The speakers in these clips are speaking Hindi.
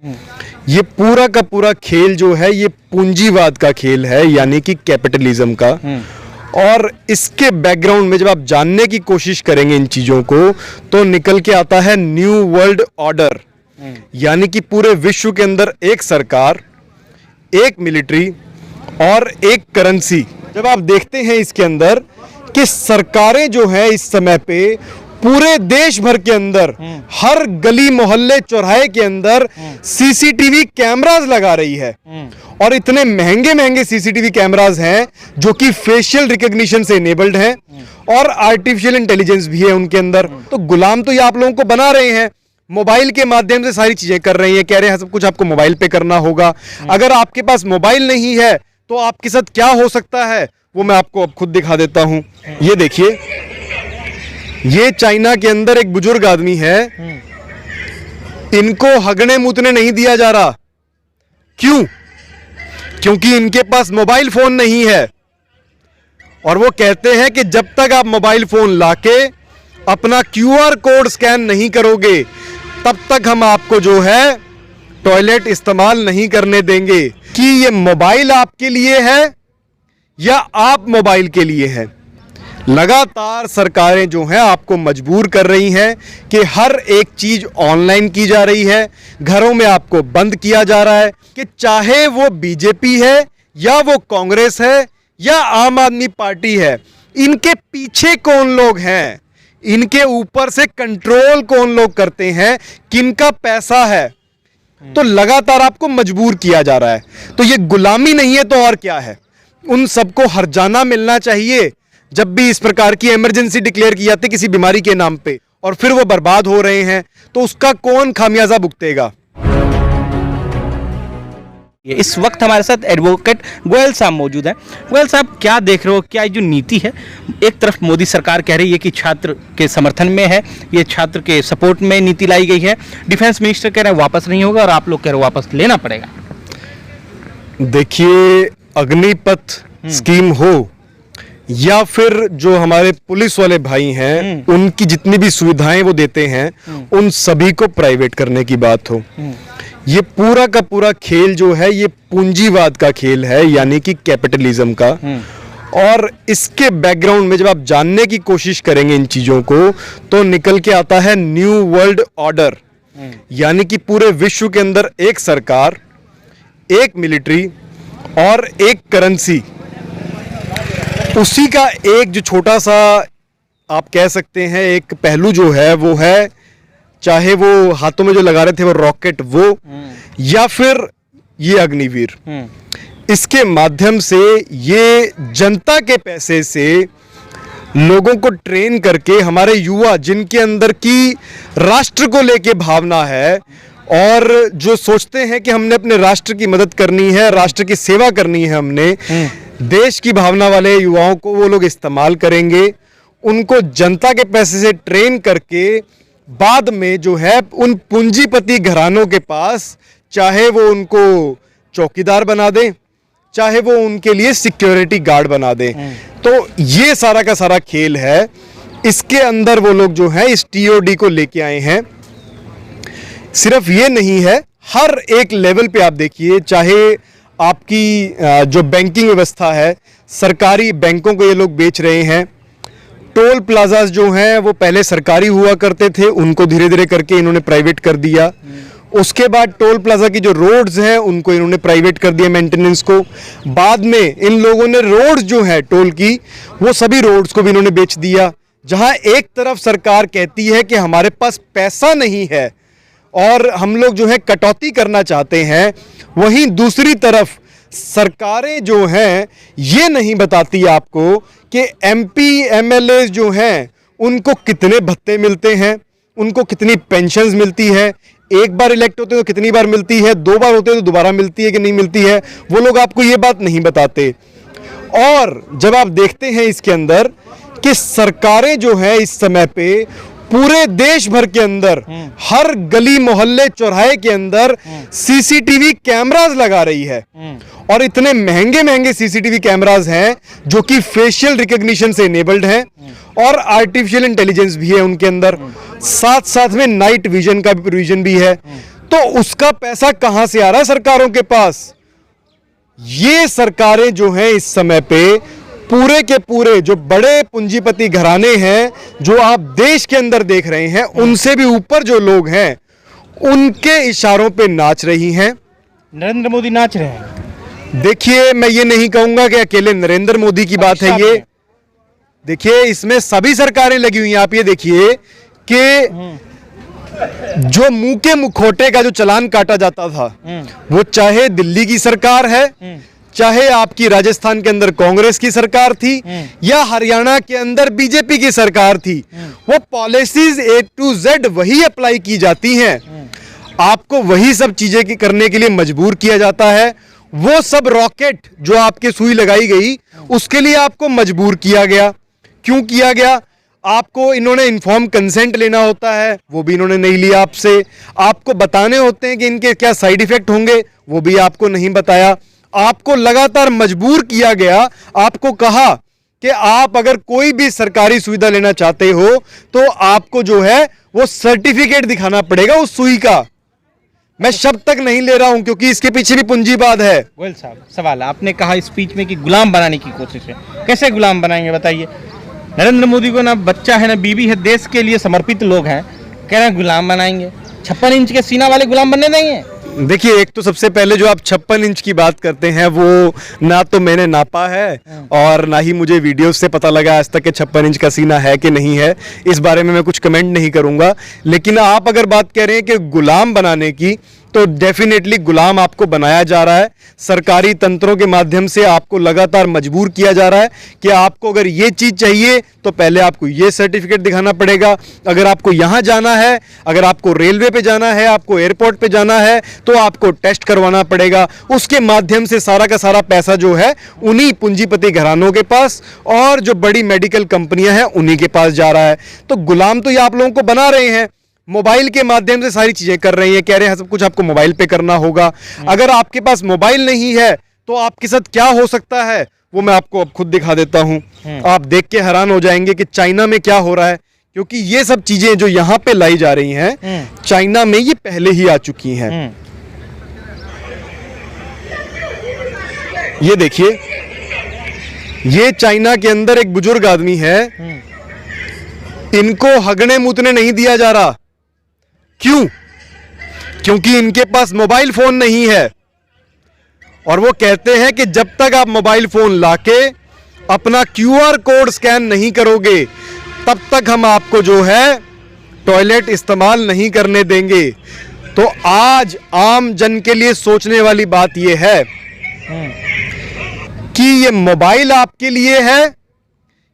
ये पूरा का पूरा खेल जो है ये पूंजीवाद का खेल है, यानी कि कैपिटलिज्म का। और इसके बैकग्राउंड में जब आप जानने की कोशिश करेंगे इन चीजों को, तो निकल के आता है न्यू वर्ल्ड ऑर्डर, यानी कि पूरे विश्व के अंदर एक सरकार, एक मिलिट्री और एक करेंसी। जब आप देखते हैं इसके अंदर कि सरकारें जो है इस समय पे पूरे देश भर के अंदर हर गली मोहल्ले चौराहे के अंदर सीसीटीवी कैमरास लगा रही है, और इतने महंगे महंगे सीसीटीवी कैमरास हैं जो कि फेशियल रिकॉग्निशन से इनेबल्ड हैं और आर्टिफिशियल इंटेलिजेंस भी है उनके अंदर। तो गुलाम तो ये आप लोगों को बना रहे हैं, मोबाइल के माध्यम से सारी चीजें कर रही हैं, कह रहे हैं सब कुछ आपको मोबाइल पे करना होगा। अगर आपके पास मोबाइल नहीं है तो आपके साथ क्या हो सकता है वो मैं आपको अब खुद दिखा देता हूं। ये देखिए, ये चाइना के अंदर एक बुजुर्ग आदमी है, इनको हगने मूतने नहीं दिया जा रहा। क्यों? क्योंकि इनके पास मोबाइल फोन नहीं है, और वो कहते हैं कि जब तक आप मोबाइल फोन लाके अपना क्यूआर कोड स्कैन नहीं करोगे तब तक हम आपको जो है टॉयलेट इस्तेमाल नहीं करने देंगे। कि ये मोबाइल आपके लिए है या आप मोबाइल के लिए हैं। लगातार सरकारें जो हैं आपको मजबूर कर रही हैं कि हर एक चीज ऑनलाइन की जा रही है, घरों में आपको बंद किया जा रहा है। कि चाहे वो बीजेपी है या वो कांग्रेस है या आम आदमी पार्टी है, इनके पीछे कौन लोग हैं, इनके ऊपर से कंट्रोल कौन लोग करते हैं, किनका पैसा है, तो लगातार आपको मजबूर किया जा रहा है। तो ये गुलामी नहीं है तो और क्या है। उन सबको हर्जाना मिलना चाहिए जब भी इस प्रकार की इमरजेंसी डिक्लेयर की जाती है किसी बीमारी के नाम पे, और फिर वो बर्बाद हो रहे हैं, तो उसका कौन खामियाजा भुगतेगा। इस वक्त हमारे साथ एडवोकेट गोयल साहब मौजूद हैं। गोयल साहब, क्या देख रहे हो, क्या जो नीति है, एक तरफ मोदी सरकार कह रही है कि छात्र के समर्थन में है, ये छात्र के सपोर्ट में नीति लाई गई है, डिफेंस मिनिस्टर कह रहे हैं वापस नहीं होगा, और आप लोग कह रहे हो वापस लेना पड़ेगा। देखिए, अग्निपथ स्कीम हो या फिर जो हमारे पुलिस वाले भाई हैं उनकी जितनी भी सुविधाएं वो देते हैं, उन सभी को प्राइवेट करने की बात हो, ये पूरा का पूरा खेल जो है ये पूंजीवाद का खेल है, यानी कि कैपिटलिज्म का। और इसके बैकग्राउंड में जब आप जानने की कोशिश करेंगे इन चीजों को, तो निकल के आता है न्यू वर्ल्ड ऑर्डर, यानी कि पूरे विश्व के अंदर एक सरकार, एक मिलिट्री और एक करेंसी। उसी का एक जो छोटा सा आप कह सकते हैं एक पहलू जो है वो है, चाहे वो हाथों में जो लगा रहे थे वो रॉकेट, वो या फिर ये अग्निवीर, इसके माध्यम से ये जनता के पैसे से लोगों को ट्रेन करके हमारे युवा जिनके अंदर की राष्ट्र को लेके भावना है और जो सोचते हैं कि हमने अपने राष्ट्र की मदद करनी है, राष्ट्र की सेवा करनी है, हमने देश की भावना वाले युवाओं को वो लोग इस्तेमाल करेंगे, उनको जनता के पैसे से ट्रेन करके बाद में जो है उन पूंजीपति घरानों के पास, चाहे वो उनको चौकीदार बना दें, चाहे वो उनके लिए सिक्योरिटी गार्ड बना दें। तो ये सारा का सारा खेल है। इसके अंदर वो लोग जो है इस टीओडी को लेके आए हैं। सिर्फ ये नहीं है, हर एक लेवल पे आप देखिए, चाहे आपकी जो बैंकिंग व्यवस्था है, सरकारी बैंकों को ये लोग बेच रहे हैं। टोल प्लाजाज जो हैं वो पहले सरकारी हुआ करते थे, उनको धीरे धीरे करके इन्होंने प्राइवेट कर दिया। उसके बाद टोल प्लाजा की जो रोड्स हैं उनको इन्होंने प्राइवेट कर दिया, मेंटेनेंस को। बाद में इन लोगों ने रोड्स जो है टोल की, वो सभी रोड्स को भी इन्होंने बेच दिया। जहां एक तरफ सरकार कहती है कि हमारे पास पैसा नहीं है और हम लोग जो है कटौती करना चाहते हैं, वहीं दूसरी तरफ सरकारें जो हैं ये नहीं बताती आपको कि एमपी एमएलए जो हैं उनको कितने भत्ते मिलते हैं, उनको कितनी पेंशन्स मिलती है, एक बार इलेक्ट होते हैं तो कितनी बार मिलती है, 2 बार होते हैं तो दोबारा मिलती है कि नहीं मिलती है, वो लोग आपको ये बात नहीं बताते। और जब आप देखते हैं इसके अंदर कि सरकारें जो हैं इस समय पे पूरे देश भर के अंदर हर गली मोहल्ले चौराहे के अंदर सीसीटीवी कैमरास लगा रही है, और इतने महंगे महंगे सीसीटीवी कैमरास हैं जो कि फेशियल रिकॉग्निशन से इनेबल्ड हैं और आर्टिफिशियल इंटेलिजेंस भी है उनके अंदर, साथ साथ में नाइट विजन का भी प्रोविजन भी है। तो उसका पैसा कहां से आ रहा है सरकारों के पास? ये सरकारें जो हैं इस समय पे पूरे के पूरे जो बड़े पूंजीपति घराने हैं, जो आप देश के अंदर देख रहे हैं, उनसे भी ऊपर जो लोग हैं, उनके इशारों पे नाच रही हैं। नरेंद्र मोदी नाच रहे हैं। देखिए, मैं ये नहीं कहूंगा कि अकेले नरेंद्र मोदी की बात है ये। देखिए, इसमें सभी सरकारें लगी हुई हैं। आप ये देखिए कि जो मुंह के मुखौटे का जो चालान काटा जाता था, वो चाहे दिल्ली की सरकार है, चाहे आपकी राजस्थान के अंदर कांग्रेस की सरकार थी, या हरियाणा के अंदर बीजेपी की सरकार थी, वो पॉलिसीज A to Z वही अप्लाई की जाती हैं। आपको वही सब चीजें करने के लिए मजबूर किया जाता है। वो सब रॉकेट जो आपके सुई लगाई गई, उसके लिए आपको मजबूर किया गया। क्यों किया गया? आपको इन्होंने इन्फॉर्म कंसेंट लेना होता है, वो भी इन्होंने नहीं लिया आपसे। आपको बताने होते हैं कि इनके क्या साइड इफेक्ट होंगे, वो भी आपको नहीं बताया। आपको लगातार मजबूर किया गया। आपको कहा कि आप अगर कोई भी सरकारी सुविधा लेना चाहते हो तो आपको जो है वो सर्टिफिकेट दिखाना पड़ेगा उस सुई का। मैं शब्द तक नहीं ले रहा हूं क्योंकि इसके पीछे भी पूंजीवाद है। गोयल साहब, सवाल आपने कहा स्पीच में कि गुलाम बनाने की कोशिश है। कैसे गुलाम बनाएंगे बताइए? नरेंद्र मोदी को ना बच्चा है ना बीवी है, देश के लिए समर्पित लोग हैं, कह रहे हैं गुलाम बनाएंगे। 56 इंच के सीना वाले गुलाम बनने देंगे? देखिए, एक तो सबसे पहले जो आप 56 इंच की बात करते हैं, वो ना तो मैंने नापा है और ना ही मुझे वीडियो से पता लगा आज तक कि 56 इंच का सीना है कि नहीं है। इस बारे में मैं कुछ कमेंट नहीं करूंगा। लेकिन आप अगर बात कह रहे हैं कि गुलाम बनाने की, तो डेफिनेटली गुलाम आपको बनाया जा रहा है। सरकारी तंत्रों के माध्यम से आपको लगातार मजबूर किया जा रहा है कि आपको अगर ये चीज चाहिए तो पहले आपको ये सर्टिफिकेट दिखाना पड़ेगा। अगर आपको यहां जाना है, अगर आपको रेलवे पे जाना है, आपको एयरपोर्ट पे जाना है, तो आपको टेस्ट करवाना पड़ेगा। उसके माध्यम से सारा का सारा पैसा जो है उन्हीं पूंजीपति घरानों के पास और जो बड़ी मेडिकल कंपनियां हैं उन्हीं के पास जा रहा है। तो गुलाम तो ये आप लोगों को बना रहे हैं। मोबाइल के माध्यम से सारी चीजें कर रही हैं, कह रहे हैं सब कुछ आपको मोबाइल पे करना होगा। अगर आपके पास मोबाइल नहीं है तो आपके साथ क्या हो सकता है वो मैं आपको अब खुद दिखा देता हूं। आप देख के हैरान हो जाएंगे कि चाइना में क्या हो रहा है, क्योंकि ये सब चीजें जो यहां पे लाई जा रही हैं, चाइना में ये पहले ही आ चुकी हैं। ये देखिए, ये चाइना के अंदर एक बुजुर्ग आदमी है, इनको हगने मूतने नहीं दिया जा रहा। क्यों? क्योंकि इनके पास मोबाइल फोन नहीं है और वो कहते हैं कि जब तक आप मोबाइल फोन लाके अपना QR कोड स्कैन नहीं करोगे तब तक हम आपको जो है टॉयलेट इस्तेमाल नहीं करने देंगे। तो आज आम जन के लिए सोचने वाली बात यह है कि ये मोबाइल आपके लिए है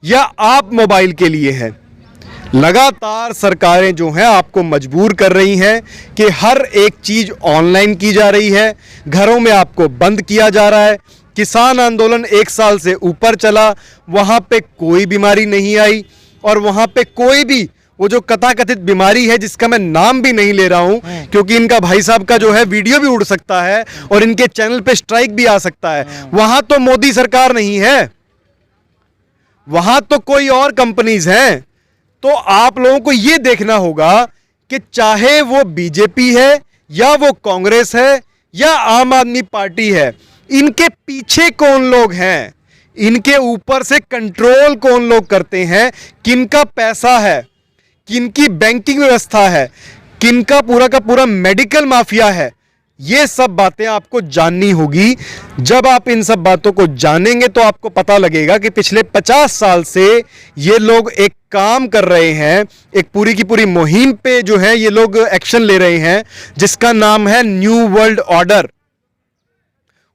या आप मोबाइल के लिए है। लगातार सरकारें जो हैं आपको मजबूर कर रही हैं कि हर एक चीज ऑनलाइन की जा रही है, घरों में आपको बंद किया जा रहा है। किसान आंदोलन 1 साल से ऊपर चला, वहां पे कोई बीमारी नहीं आई और वहां पे कोई भी वो जो कथाकथित बीमारी है जिसका मैं नाम भी नहीं ले रहा हूं क्योंकि इनका भाई साहब का जो है वीडियो भी उड़ सकता है और इनके चैनल पे स्ट्राइक भी आ सकता है, वहां तो मोदी सरकार नहीं है, वहां तो कोई और कंपनीज हैं। तो आप लोगों को यह देखना होगा कि चाहे वो बीजेपी है या वो कांग्रेस है या आम आदमी पार्टी है, इनके पीछे कौन लोग हैं, इनके ऊपर से कंट्रोल कौन लोग करते हैं, किनका पैसा है, किनकी बैंकिंग व्यवस्था है, किनका पूरा का पूरा मेडिकल माफिया है। ये सब बातें आपको जाननी होगी। जब आप इन सब बातों को जानेंगे तो आपको पता लगेगा कि पिछले 50 साल से ये लोग एक काम कर रहे हैं, एक पूरी की पूरी मुहिम पे जो है ये लोग एक्शन ले रहे हैं जिसका नाम है न्यू वर्ल्ड ऑर्डर।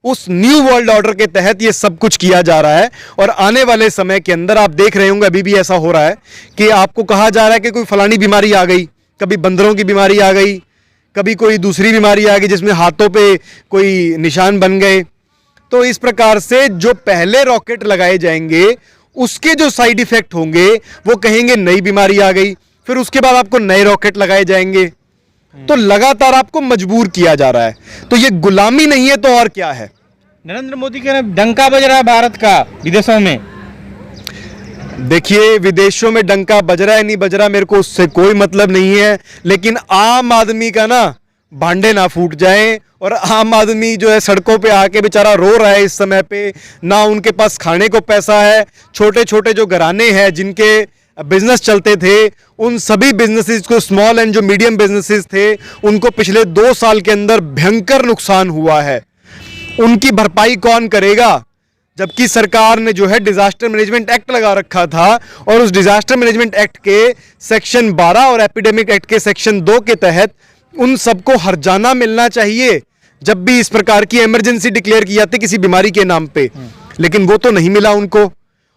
उस न्यू वर्ल्ड ऑर्डर के तहत ये सब कुछ किया जा रहा है और आने वाले समय के अंदर आप देख रहे होंगे, अभी भी ऐसा हो रहा है कि आपको कहा जा रहा है कि कोई फलानी बीमारी आ गई, कभी बंदरों की बीमारी आ गई, कभी कोई दूसरी बीमारी आ गई जिसमें हाथों पे कोई निशान बन गए। तो इस प्रकार से जो पहले रॉकेट लगाए जाएंगे उसके जो साइड इफेक्ट होंगे वो कहेंगे नई बीमारी आ गई, फिर उसके बाद आपको नए रॉकेट लगाए जाएंगे। तो लगातार आपको मजबूर किया जा रहा है। तो ये गुलामी नहीं है तो और क्या है? नरेंद्र मोदी के डंका बज रहा है भारत का विदेशों में। देखिए, विदेशों में डंका बज रहा है नहीं बज रहा मेरे को उससे कोई मतलब नहीं है, लेकिन आम आदमी का ना भांडे ना फूट जाएं और आम आदमी जो है सड़कों पे आके बेचारा रो रहा है इस समय पे, ना उनके पास खाने को पैसा है। छोटे छोटे जो घराने हैं जिनके बिजनेस चलते थे, उन सभी बिजनेसेस को, स्मॉल एंड जो मीडियम बिजनेसेस थे, उनको पिछले 2 साल के अंदर भयंकर नुकसान हुआ है। उनकी भरपाई कौन करेगा? जबकि सरकार ने जो है डिजास्टर मैनेजमेंट एक्ट लगा रखा था और उस डिजास्टर मैनेजमेंट एक्ट के सेक्शन 12 और एपिडेमिक एक्ट के सेक्शन 2 के तहत उन सबको हर्जाना मिलना चाहिए जब भी इस प्रकार की इमरजेंसी डिक्लेयर की जाती किसी बीमारी के नाम पे, लेकिन वो तो नहीं मिला उनको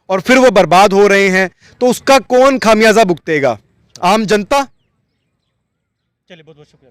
और फिर वो बर्बाद हो रहे हैं। तो उसका कौन खामियाजा भुगतेगा? आम जनता। चलिए, बहुत बहुत शुक्रिया।